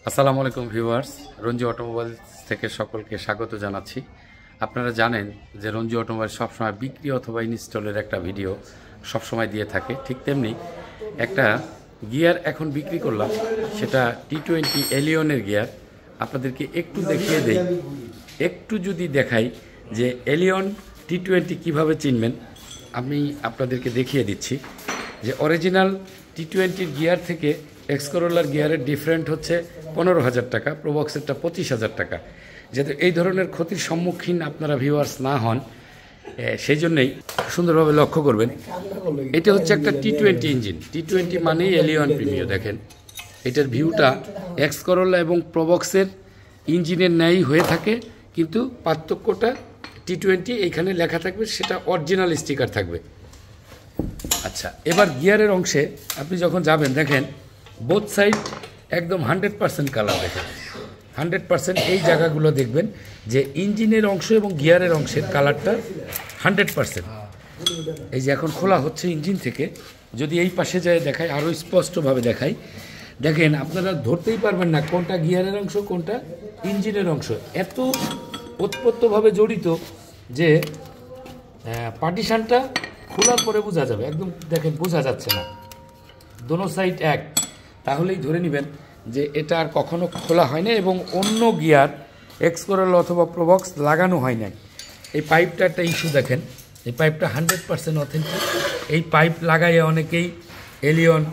আসসালামু আলাইকুম viewers, Ranju automobiles থেকে সকলকে স্বাগত জানাচ্ছি। আপনারা জানেন যে রঞ্জু অটোমোবাইল সবসময় বিক্রি অথবা ইনস্টলের একটা ভিডিও সবসময় দিয়ে থাকে। ঠিক তেমনি একটা গিয়ার এখন বিক্রি করলাম, সেটা T20 এলিয়নের গিয়ার। আপনাদেরকে একটু দেখিয়ে দেই, একটু যদি দেখাই যে এলিয়ন T20 কীভাবে চিনবেন, আমি আপনাদেরকে দেখিয়ে দিচ্ছি যে অরিজিনাল T20 গিয়ার থেকে এক্সকোরোলার গিয়ারের ডিফারেন্ট হচ্ছে 15,000 টাকা, প্রোবক্সেরটা 25,000 টাকা। যাতে এই ধরনের ক্ষতির সম্মুখীন আপনারা ভিউয়ার্স না হন, সেই জন্যই সুন্দরভাবে লক্ষ্য করবেন। এটা হচ্ছে একটা T20 ইঞ্জিন, T20 মানেই এলিয়ন প্রিমিও। দেখেন এটার ভিউটা এক্সকোরোলা এবং প্রোবক্সের ইঞ্জিনের ন্যায়ই হয়ে থাকে, কিন্তু পার্থক্যটা T20 এইখানে লেখা থাকবে, সেটা অরিজিনাল স্টিকার থাকবে। আচ্ছা, এবার গিয়ারের অংশে আপনি যখন যাবেন, দেখেন বোথ সাইড একদম 100% কালার। দেখেন 100% এই জায়গাগুলো দেখবেন যে ইঞ্জিনের অংশ এবং গিয়ারের অংশের কালারটা 100%। এই যে এখন খোলা হচ্ছে ইঞ্জিন থেকে, যদি এই পাশে যায় দেখায় আরও স্পষ্টভাবে দেখাই। দেখেন আপনারা ধরতেই পারবেন না কোনটা গিয়ারের অংশ কোনটা ইঞ্জিনের অংশ, এত ওতপ্রোতভাবে জড়িত যে পার্টিশনটা খোলার পরে বোঝা যাবে। একদম দেখেন বোঝা যাচ্ছে না, দোনো সাইড এক, তাহলেই ধরে নেবেন যে এটা আর কখনো খোলা হয় না এবং অন্য গিয়ার এক্সকোরোলা অথবা প্রোবক্স লাগানো হয় না। এই পাইপটা একটা ইস্যু, দেখেন এই পাইপটা 100% অথেন্টিক। এই পাইপ লাগাইয়ে অনেকেই এলিয়ন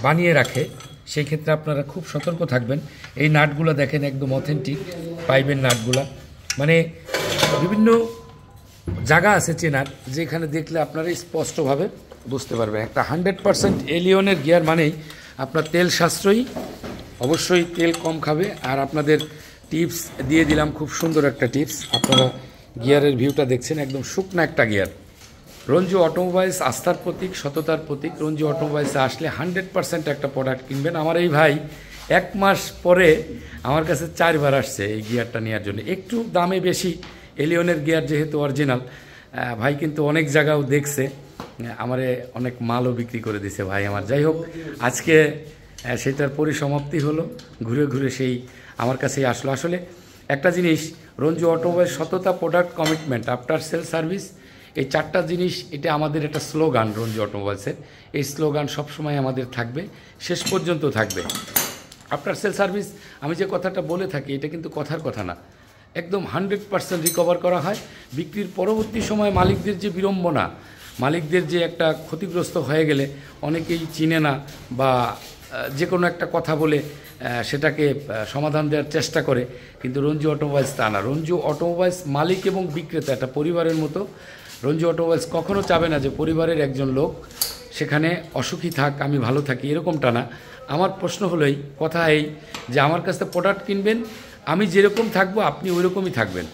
বানিয়ে রাখে, সেই ক্ষেত্রে আপনারা খুব সতর্ক থাকবেন। এই নাটগুলো দেখেন একদম অথেন্টিক পাইপের নাটগুলা, মানে বিভিন্ন জায়গা আছে চেনার, যেখানে দেখলে আপনারা স্পষ্টভাবে বুঝতে পারবেন। একটা 100% এলিয়নের গিয়ার মানেই আপনার তেল সাশ্রয়ী, অবশ্যই তেল কম খাবে। আর আপনাদের টিপস দিয়ে দিলাম, খুব সুন্দর একটা টিপস। আপনারা গিয়ারের ভিউটা দেখছেন, একদম শুকনো একটা গিয়ার। রঞ্জু অটোমোবাইলস আস্থার প্রতীক, সততার প্রতীক। রঞ্জু অটোমোবাইলসে আসলে 100% একটা প্রোডাক্ট কিনবেন। আমার এই ভাই 1 মাস পরে আমার কাছে 4 বার আসছে এই গিয়ারটা নেওয়ার জন্য। একটু দামে বেশি, এলিয়নের গিয়ার যেহেতু অরিজিনাল। ভাই কিন্তু অনেক জায়গাও দেখছে, আমারে অনেক মালও বিক্রি করে দিছে ভাই আমার। যাই হোক, আজকে সেটার পরিসমাপ্তি হলো, ঘুরে ঘুরে সেই আমার কাছেই আসলো। আসলে একটা জিনিস, রঞ্জু অটোমোবাইল সততা, product, commitment, after sale service, এই 4টা জিনিস, এটা আমাদের একটা স্লোগান রঞ্জু অটোমোবাইলসের। এই স্লোগান সবসময় আমাদের থাকবে, শেষ পর্যন্ত থাকবে। আফটার সেল সার্ভিস আমি যে কথাটা বলে থাকি, এটা কিন্তু কথার কথা না, একদম 100% রিকভার করা হয়। বিক্রির পরবর্তী সময় মালিকদের যে বিড়ম্বনা, মালিকদের যে একটা ক্ষতিগ্রস্ত হয়ে গেলে অনেকেই চিনে না বা যে কোনো একটা কথা বলে সেটাকে সমাধান দেওয়ার চেষ্টা করে, কিন্তু রঞ্জু অটোমোবাইলস তা না। রঞ্জু অটোমোবাইলস মালিক এবং বিক্রেতা একটা পরিবারের মতো। রঞ্জু অটোমোবাইলস কখনো চাবে না যে পরিবারের একজন লোক সেখানে অসুখী থাক, আমি ভালো থাকি, এরকমটা না। আমার প্রশ্ন হলো এই কথা, এই যে আমার কাছ থেকে প্রোডাক্ট কিনবেন, আমি যেরকম থাকবো আপনি ওই রকমই থাকবেন,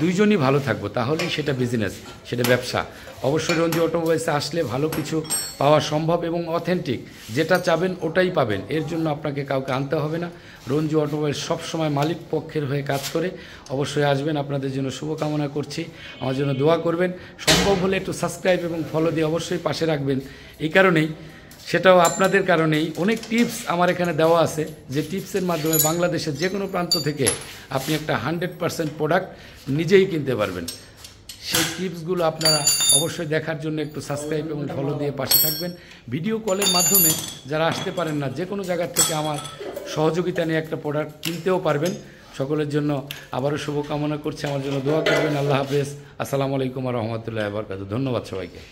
দুইজনই ভালো থাকবো, তাহলেই সেটা বিজনেস, সেটা ব্যবসা। অবশ্যই রঞ্জু অটোমোবাইলসে আসলে ভালো কিছু পাওয়া সম্ভব এবং অথেন্টিক, যেটা চাবেন ওটাই পাবেন। এর জন্য আপনাকে কাউকে আনতে হবে না। রঞ্জু অটোমোবাইল সবসময় মালিক পক্ষের হয়ে কাজ করে। অবশ্যই আসবেন, আপনাদের জন্য শুভকামনা করছি, আমার জন্য দোয়া করবেন। সম্ভব হলে একটু সাবস্ক্রাইব এবং ফলো দিয়ে অবশ্যই পাশে রাখবেন। এই কারণেই, সেটাও আপনাদের কারণেই, অনেক টিপস আমার এখানে দেওয়া আছে, যে টিপসের মাধ্যমে বাংলাদেশের যে কোনো প্রান্ত থেকে আপনি একটা 100% প্রোডাক্ট নিজেই কিনতে পারবেন। সেই টিপসগুলো আপনারা অবশ্যই দেখার জন্য একটু সাবস্ক্রাইব এবং ফলো দিয়ে পাশে থাকবেন। ভিডিও কলের মাধ্যমে যারা আসতে পারেন না, যে কোনো জায়গার থেকে আমার সহযোগিতা নিয়ে একটা প্রোডাক্ট কিনতেও পারবেন। সকলের জন্য আবারও শুভকামনা করছি, আমার জন্য দোয়া করবেন। আল্লাহ হাফেজ, আসসালামু আলাইকুম ওয়া রাহমাতুল্লাহি ওয়া বারাকাতুহু। ধন্যবাদ সবাইকে।